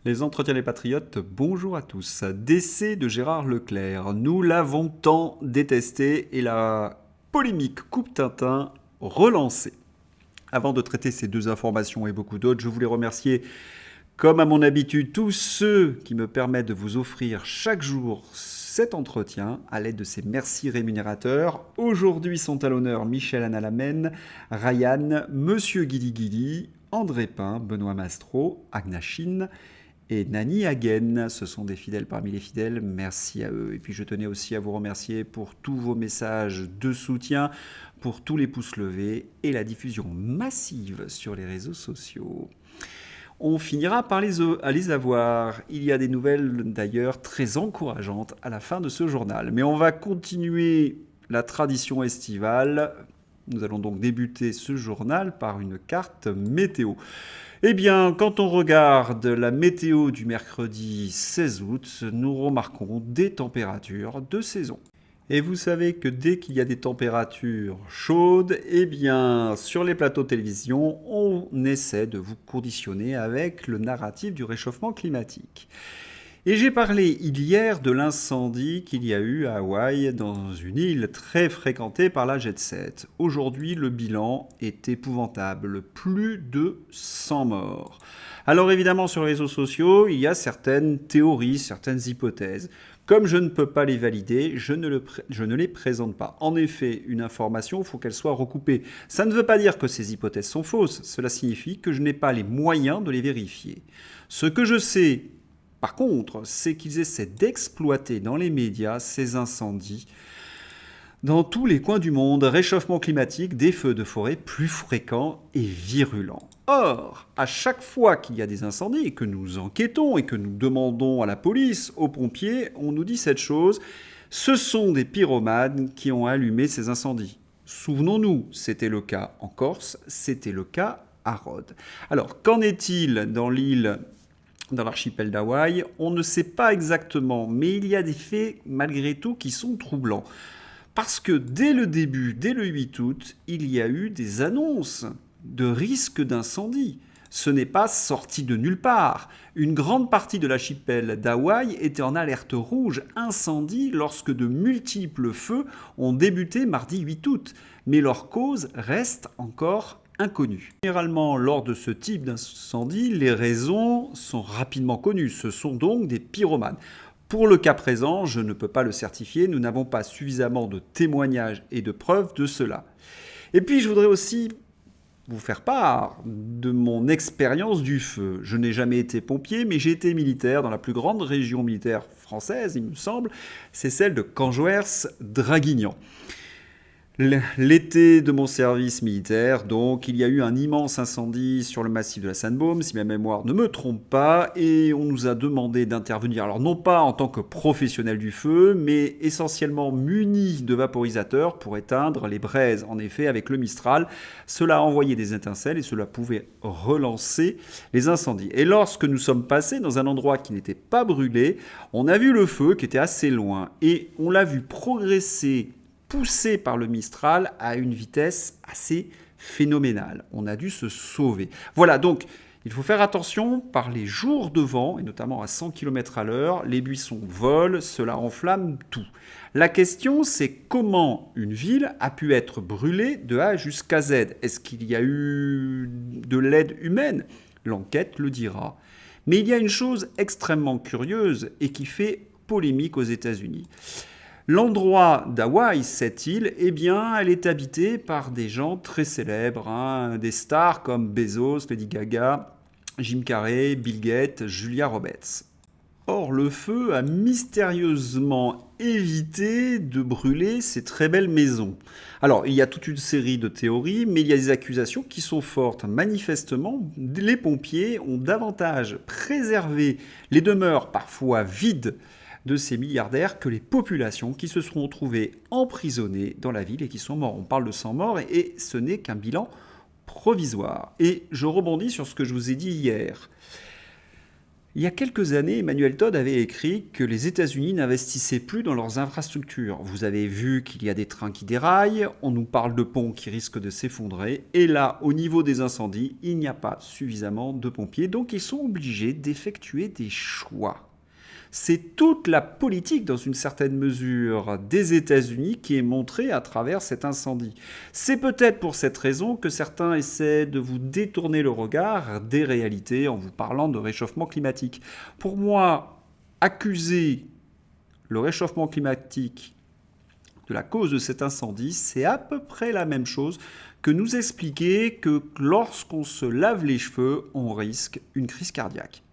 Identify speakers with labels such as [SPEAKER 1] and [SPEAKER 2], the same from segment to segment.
[SPEAKER 1] Les entretiens des patriotes, bonjour à tous. Décès de Gérard Leclerc, nous l'avons tant détesté et la polémique Coupe Tintin relancée. Avant de traiter ces deux informations et beaucoup d'autres, je voulais remercier, comme à mon habitude, tous ceux qui me permettent de vous offrir chaque jour cet entretien à l'aide de ces merci rémunérateurs. Aujourd'hui sont à l'honneur Michel Analamène, Ryan, Monsieur Guili Guili, André Pin, Benoît Mastro, Agnachine et Nani Hagen. Ce sont des fidèles parmi les fidèles, merci à eux. Et puis je tenais aussi à vous remercier pour tous vos messages de soutien, pour tous les pouces levés et la diffusion massive sur les réseaux sociaux. On finira par les avoir. Il y a des nouvelles d'ailleurs très encourageantes à la fin de ce journal. Mais on va continuer la tradition estivale. Nous allons donc débuter ce journal par une carte météo. Eh bien, quand on regarde la météo du mercredi 16 août, nous remarquons des températures de saison. Et vous savez que dès qu'il y a des températures chaudes, eh bien, sur les plateaux de télévision, on essaie de vous conditionner avec le narratif du réchauffement climatique. Et j'ai parlé hier de l'incendie qu'il y a eu à Hawaï, dans une île très fréquentée par la Jet Set. Aujourd'hui, le bilan est épouvantable, plus de 100 morts. Alors évidemment, sur les réseaux sociaux, il y a certaines théories, certaines hypothèses. Comme je ne peux pas les valider, je ne les présente pas. En effet, une information, il faut qu'elle soit recoupée. Ça ne veut pas dire que ces hypothèses sont fausses, cela signifie que je n'ai pas les moyens de les vérifier. Ce que je sais, par contre, c'est qu'ils essaient d'exploiter dans les médias ces incendies dans tous les coins du monde. Réchauffement climatique, des feux de forêt plus fréquents et virulents. Or, à chaque fois qu'il y a des incendies et que nous enquêtons et que nous demandons à la police, aux pompiers, on nous dit cette chose, ce sont des pyromanes qui ont allumé ces incendies. Souvenons-nous, c'était le cas en Corse, c'était le cas à Rhodes. Alors, qu'en est-il dans l'île, dans l'archipel d'Hawaï? On ne sait pas exactement, mais il y a des faits malgré tout qui sont troublants. Parce que dès le début, dès le 8 août, il y a eu des annonces de risque d'incendie. Ce n'est pas sorti de nulle part. Une grande partie de l'archipel d'Hawaï était en alerte rouge incendie lorsque de multiples feux ont débuté mardi 8 août. Mais leur cause reste encore inconnue. Généralement, lors de ce type d'incendie, les raisons sont rapidement connues. Ce sont donc des pyromanes. Pour le cas présent, je ne peux pas le certifier, nous n'avons pas suffisamment de témoignages et de preuves de cela. Et puis je voudrais aussi vous faire part de mon expérience du feu. Je n'ai jamais été pompier, mais j'ai été militaire dans la plus grande région militaire française, il me semble, c'est celle de Canjoers-Draguignan. L'été de mon service militaire, donc, il y a eu un immense incendie sur le massif de la Sainte-Baume, si ma mémoire ne me trompe pas, et on nous a demandé d'intervenir, alors non pas en tant que professionnel du feu, mais essentiellement munis de vaporisateurs pour éteindre les braises. En effet, avec le Mistral, cela a envoyé des étincelles et cela pouvait relancer les incendies. Et lorsque nous sommes passés dans un endroit qui n'était pas brûlé, on a vu le feu qui était assez loin, et on l'a vu progresser poussé par le Mistral à une vitesse assez phénoménale. On a dû se sauver. Voilà, donc il faut faire attention par les jours de vent, et notamment à 100 km à l'heure, les buissons volent, cela enflamme tout. La question, c'est comment une ville a pu être brûlée de A jusqu'à Z. Est-ce qu'il y a eu de l'aide humaine? L'enquête le dira. Mais il y a une chose extrêmement curieuse et qui fait polémique aux États-Unis. L'endroit d'Hawaï, cette île, eh bien, elle est habitée par des gens très célèbres, des stars comme Bezos, Lady Gaga, Jim Carrey, Bill Gates, Julia Roberts. Or, le feu a mystérieusement évité de brûler ces très belles maisons. Alors, il y a toute une série de théories, mais il y a des accusations qui sont fortes. Manifestement, les pompiers ont davantage préservé les demeures parfois vides de ces milliardaires que les populations qui se seront trouvées emprisonnées dans la ville et qui sont morts. On parle de 100 morts et ce n'est qu'un bilan provisoire. Et je rebondis sur ce que je vous ai dit hier. Il y a quelques années, Emmanuel Todd avait écrit que les États-Unis n'investissaient plus dans leurs infrastructures. Vous avez vu qu'il y a des trains qui déraillent, on nous parle de ponts qui risquent de s'effondrer, et là, au niveau des incendies, il n'y a pas suffisamment de pompiers, donc ils sont obligés d'effectuer des choix. C'est toute la politique, dans une certaine mesure, des États-Unis qui est montrée à travers cet incendie. C'est peut-être pour cette raison que certains essaient de vous détourner le regard des réalités en vous parlant de réchauffement climatique. Pour moi, accuser le réchauffement climatique de la cause de cet incendie, c'est à peu près la même chose que nous expliquer que lorsqu'on se lave les cheveux, on risque une crise cardiaque.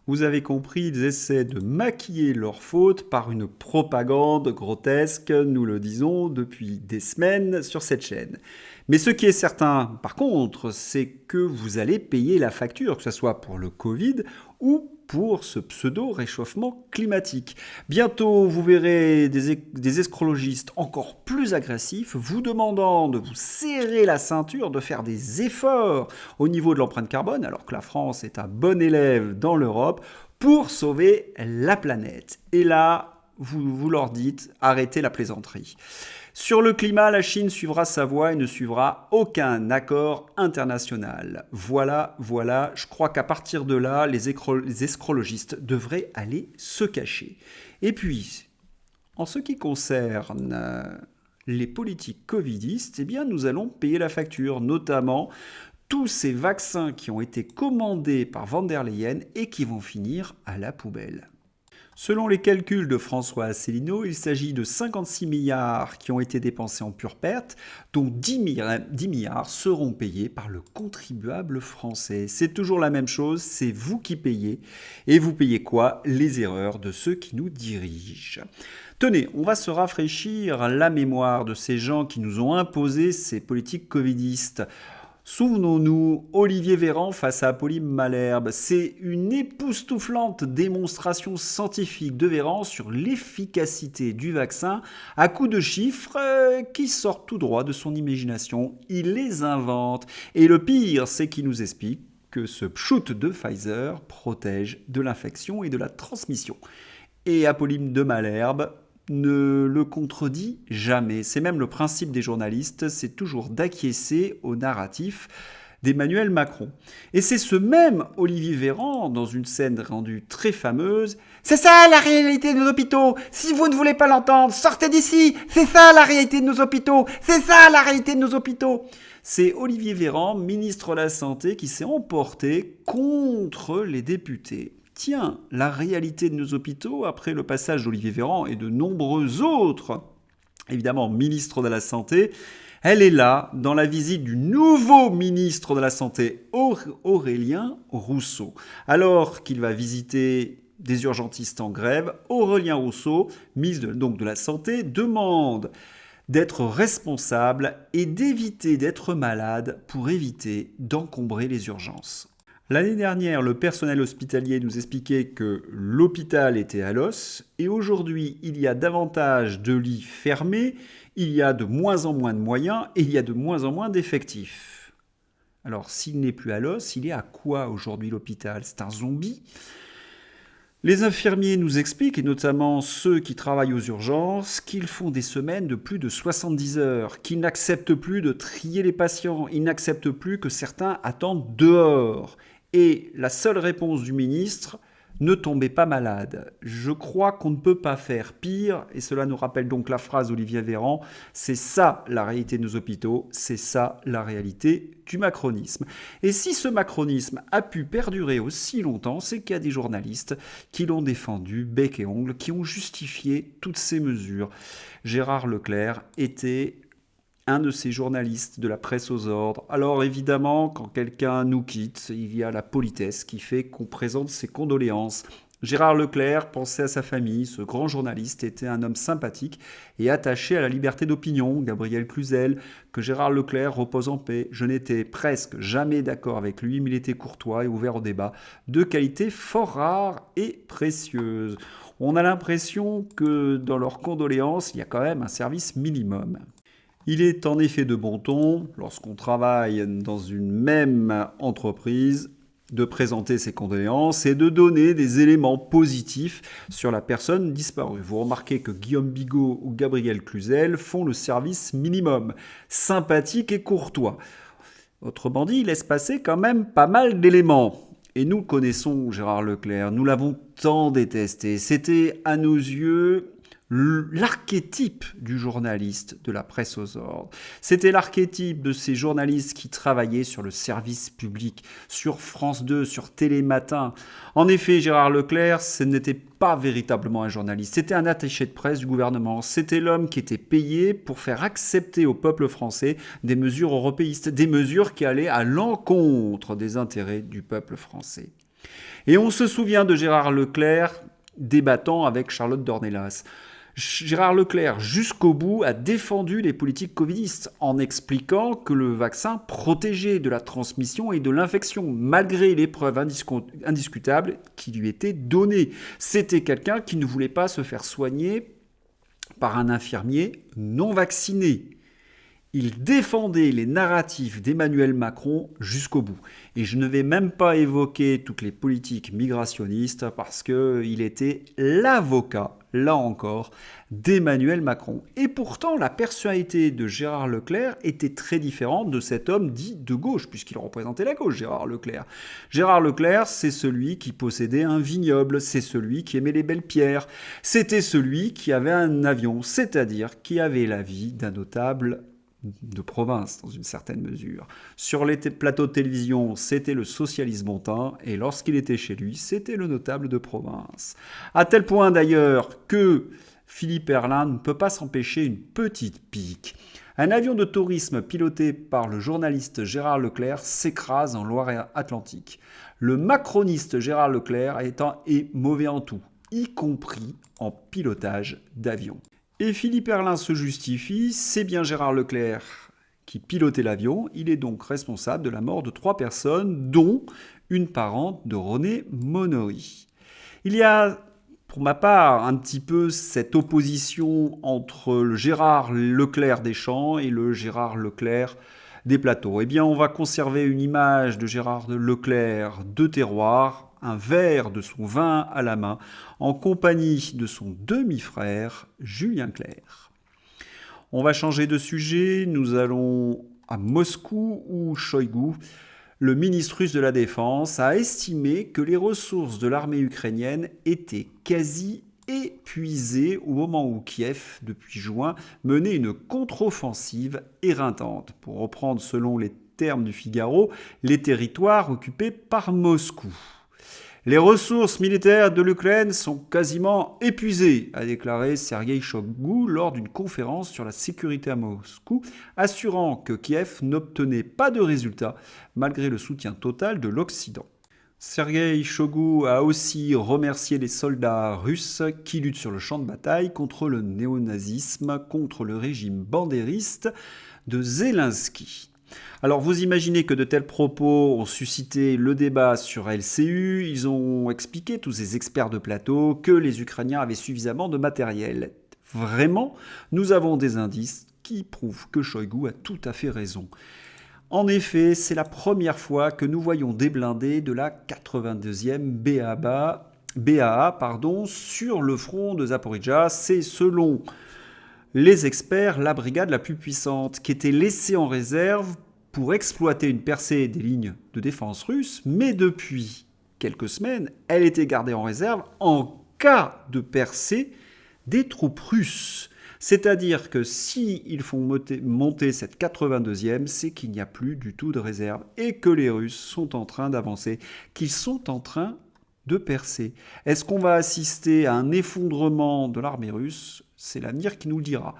[SPEAKER 1] Vous avez compris, ils essaient de maquiller leurs fautes par une propagande grotesque, nous le disons depuis des semaines sur cette chaîne. Mais ce qui est certain, par contre, c'est que vous allez payer la facture, que ce soit pour le Covid ou pour ce pseudo-réchauffement climatique. Bientôt, vous verrez des écologistes encore plus agressifs vous demandant de vous serrer la ceinture, de faire des efforts au niveau de l'empreinte carbone, alors que la France est un bon élève dans l'Europe, pour sauver la planète. Et là, vous leur dites, arrêtez la plaisanterie. Sur le climat, la Chine suivra sa voie et ne suivra aucun accord international. Voilà, je crois qu'à partir de là, les écologistes devraient aller se cacher. Et puis, en ce qui concerne les politiques covidistes, eh bien, nous allons payer la facture, notamment tous ces vaccins qui ont été commandés par von der Leyen et qui vont finir à la poubelle. Selon les calculs de François Asselineau, il s'agit de 56 milliards qui ont été dépensés en pure perte, dont 10 milliards seront payés par le contribuable français. C'est toujours la même chose, c'est vous qui payez. Et vous payez quoi? Les erreurs de ceux qui nous dirigent. Tenez, on va se rafraîchir la mémoire de ces gens qui nous ont imposé ces politiques covidistes. Souvenons-nous, Olivier Véran face à Apolline Malherbe. C'est une époustouflante démonstration scientifique de Véran sur l'efficacité du vaccin à coups de chiffres qui sortent tout droit de son imagination. Il les invente. Et le pire, c'est qu'il nous explique que ce shoot de Pfizer protège de l'infection et de la transmission. Et Apolline de Malherbe ne le contredit jamais. C'est même le principe des journalistes, c'est toujours d'acquiescer au narratif d'Emmanuel Macron. Et c'est ce même Olivier Véran, dans une scène rendue très fameuse, « C'est ça la réalité de nos hôpitaux. Si vous ne voulez pas l'entendre, sortez d'ici. C'est ça la réalité de nos hôpitaux. C'est ça la réalité de nos hôpitaux. » C'est Olivier Véran, ministre de la Santé, qui s'est emporté contre les députés. Tiens, la réalité de nos hôpitaux, après le passage d'Olivier Véran et de nombreux autres, évidemment, ministres de la Santé, elle est là dans la visite du nouveau ministre de la Santé, Aurélien Rousseau. Alors qu'il va visiter des urgentistes en grève, Aurélien Rousseau, ministre de la Santé, demande d'être responsable et d'éviter d'être malade pour éviter d'encombrer les urgences. L'année dernière, le personnel hospitalier nous expliquait que l'hôpital était à l'os et aujourd'hui, il y a davantage de lits fermés, il y a de moins en moins de moyens et il y a de moins en moins d'effectifs. Alors, s'il n'est plus à l'os, il est à quoi aujourd'hui l'hôpital? C'est un zombie? Les infirmiers nous expliquent, et notamment ceux qui travaillent aux urgences, qu'ils font des semaines de plus de 70 heures, qu'ils n'acceptent plus de trier les patients, ils n'acceptent plus que certains attendent dehors. Et la seule réponse du ministre, ne tombez pas malade. Je crois qu'on ne peut pas faire pire, et cela nous rappelle donc la phrase d'Olivier Véran, c'est ça la réalité de nos hôpitaux, c'est ça la réalité du macronisme. Et si ce macronisme a pu perdurer aussi longtemps, c'est qu'il y a des journalistes qui l'ont défendu bec et ongle, qui ont justifié toutes ces mesures. Gérard Leclerc était un de ces journalistes de la presse aux ordres. Alors évidemment, quand quelqu'un nous quitte, il y a la politesse qui fait qu'on présente ses condoléances. Gérard Leclerc pensait à sa famille, ce grand journaliste était un homme sympathique et attaché à la liberté d'opinion. Gabriel Cluzel, que Gérard Leclerc repose en paix. Je n'étais presque jamais d'accord avec lui, mais il était courtois et ouvert au débat, de qualité fort rare et précieuse. On a l'impression que dans leurs condoléances, il y a quand même un service minimum. Il est en effet de bon ton, lorsqu'on travaille dans une même entreprise, de présenter ses condoléances et de donner des éléments positifs sur la personne disparue. Vous remarquez que Guillaume Bigot ou Gabriel Cluzel font le service minimum, sympathique et courtois. Autrement dit, il laisse passer quand même pas mal d'éléments. Et nous connaissons Gérard Leclerc, nous l'avons tant détesté. C'était à nos yeux l'archétype du journaliste de la presse aux ordres. C'était l'archétype de ces journalistes qui travaillaient sur le service public, sur France 2, sur Télématin. En effet, Gérard Leclerc, ce n'était pas véritablement un journaliste, c'était un attaché de presse du gouvernement. C'était l'homme qui était payé pour faire accepter au peuple français des mesures européistes, des mesures qui allaient à l'encontre des intérêts du peuple français. Et on se souvient de Gérard Leclerc débattant avec Charlotte Dornelas. Gérard Leclerc, jusqu'au bout, a défendu les politiques covidistes en expliquant que le vaccin protégeait de la transmission et de l'infection, malgré les preuves indiscutables qui lui étaient données. C'était quelqu'un qui ne voulait pas se faire soigner par un infirmier non vacciné. Il défendait les narratifs d'Emmanuel Macron jusqu'au bout. Et je ne vais même pas évoquer toutes les politiques migrationnistes parce qu'il était l'avocat, là encore, d'Emmanuel Macron. Et pourtant, la personnalité de Gérard Leclerc était très différente de cet homme dit de gauche, puisqu'il représentait la gauche, Gérard Leclerc. Gérard Leclerc, c'est celui qui possédait un vignoble, c'est celui qui aimait les belles pierres, c'était celui qui avait un avion, c'est-à-dire qui avait la vie d'un notable de province, dans une certaine mesure. Sur les plateaux de télévision, c'était le socialiste bontain, et lorsqu'il était chez lui, c'était le notable de province. À tel point d'ailleurs que Philippe Herlin ne peut pas s'empêcher une petite pique. Un avion de tourisme piloté par le journaliste Gérard Leclerc s'écrase en Loire-Atlantique. Le macroniste Gérard Leclerc est mauvais en tout, y compris en pilotage d'avion. Et Philippe Herlin se justifie, c'est bien Gérard Leclerc qui pilotait l'avion, il est donc responsable de la mort de 3 personnes, dont une parente de René Monory. Il y a, pour ma part, un petit peu cette opposition entre le Gérard Leclerc des champs et le Gérard Leclerc des plateaux. Eh bien, on va conserver une image de Gérard Leclerc de terroir, un verre de son vin à la main, en compagnie de son demi-frère, Julien Clerc. On va changer de sujet, nous allons à Moscou où Shoigu, le ministre russe de la Défense, a estimé que les ressources de l'armée ukrainienne étaient quasi épuisées au moment où Kiev, depuis juin, menait une contre-offensive éreintante. Pour reprendre selon les termes du Figaro, les territoires occupés par Moscou. Les ressources militaires de l'Ukraine sont quasiment épuisées, a déclaré Sergueï Shoigu lors d'une conférence sur la sécurité à Moscou, assurant que Kiev n'obtenait pas de résultats malgré le soutien total de l'Occident. Sergueï Shoigu a aussi remercié les soldats russes qui luttent sur le champ de bataille contre le néonazisme, contre le régime bandériste de Zelensky. Alors vous imaginez que de tels propos ont suscité le débat sur LCU, ils ont expliqué, tous ces experts de plateau, que les Ukrainiens avaient suffisamment de matériel. Vraiment, nous avons des indices qui prouvent que Shoigu a tout à fait raison. En effet, c'est la première fois que nous voyons des blindés de la 82e BAA sur le front de Zaporijjia. C'est selon les experts la brigade la plus puissante qui était laissée en réserve pour exploiter une percée des lignes de défense russes, mais depuis quelques semaines, elle était gardée en réserve en cas de percée des troupes russes. C'est-à-dire que s'ils font monter cette 82e, c'est qu'il n'y a plus du tout de réserve et que les Russes sont en train d'avancer, qu'ils sont en train de percer. Est-ce qu'on va assister à un effondrement de l'armée russe ? C'est l'avenir qui nous le dira.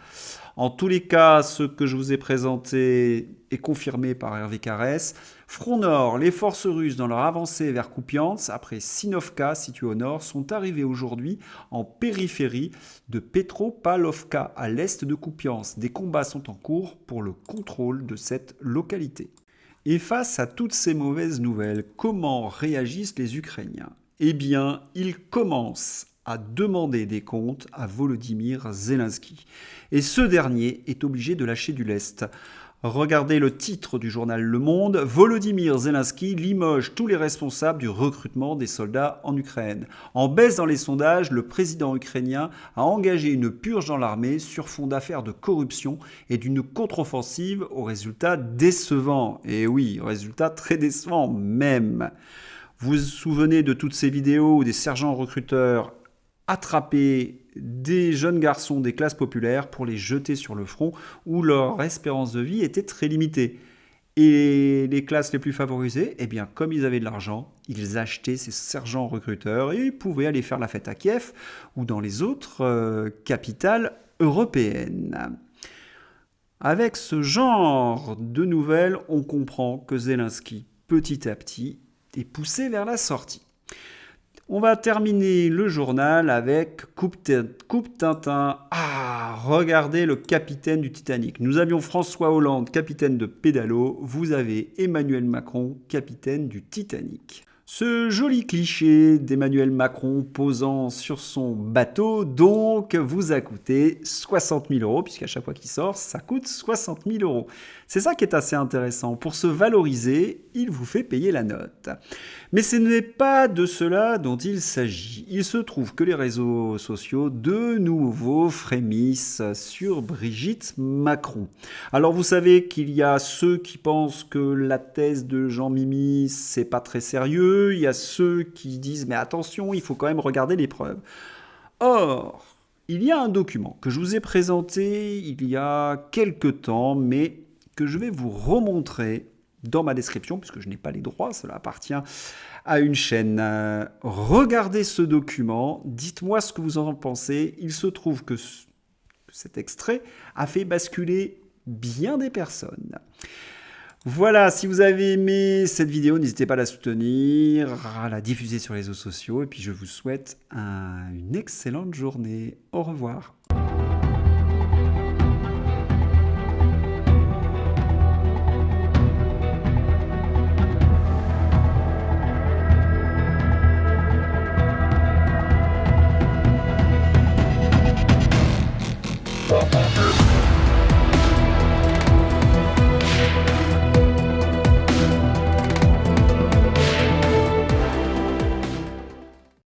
[SPEAKER 1] En tous les cas, ce que je vous ai présenté est confirmé par Hervé Carès. Front Nord, les forces russes dans leur avancée vers Kupiansk, après Sinovka située au nord, sont arrivées aujourd'hui en périphérie de Petropavlovka, à l'est de Kupiansk. Des combats sont en cours pour le contrôle de cette localité. Et face à toutes ces mauvaises nouvelles, comment réagissent les Ukrainiens ? Eh bien, ils commencent à demander des comptes à Volodymyr Zelensky. Et ce dernier est obligé de lâcher du lest. Regardez le titre du journal Le Monde. Volodymyr Zelensky limoge tous les responsables du recrutement des soldats en Ukraine. En baisse dans les sondages, le président ukrainien a engagé une purge dans l'armée sur fond d'affaires de corruption et d'une contre-offensive aux résultats décevants. Et oui, résultats très décevants même. Vous vous souvenez de toutes ces vidéos où des sergents recruteurs attrapaient des jeunes garçons des classes populaires pour les jeter sur le front où leur espérance de vie était très limitée. Et les classes les plus favorisées, eh bien, comme ils avaient de l'argent, ils achetaient ces sergents recruteurs et ils pouvaient aller faire la fête à Kiev ou dans les autres capitales européennes. Avec ce genre de nouvelles, on comprend que Zelensky, petit à petit, est poussé vers la sortie. On va terminer le journal avec Coupe Tintin. Ah, regardez le capitaine du Titanic. Nous avions François Hollande, capitaine de Pédalo. Vous avez Emmanuel Macron, capitaine du Titanic. Ce joli cliché d'Emmanuel Macron posant sur son bateau, donc, vous a coûté 60 000 euros, puisqu'à chaque fois qu'il sort, ça coûte 60 000 euros. C'est ça qui est assez intéressant. Pour se valoriser, il vous fait payer la note. Mais ce n'est pas de cela dont il s'agit. Il se trouve que les réseaux sociaux de nouveau frémissent sur Brigitte Macron. Alors vous savez qu'il y a ceux qui pensent que la thèse de Jean Mimi, c'est pas très sérieux. Il y a ceux qui disent mais attention, il faut quand même regarder les preuves. Or, il y a un document que je vous ai présenté il y a quelques temps, mais que je vais vous remontrer dans ma description, puisque je n'ai pas les droits, cela appartient à une chaîne. Regardez ce document, dites-moi ce que vous en pensez. Il se trouve que cet extrait a fait basculer bien des personnes. Voilà, si vous avez aimé cette vidéo, n'hésitez pas à la soutenir, à la diffuser sur les réseaux sociaux, et puis je vous souhaite une excellente journée. Au revoir.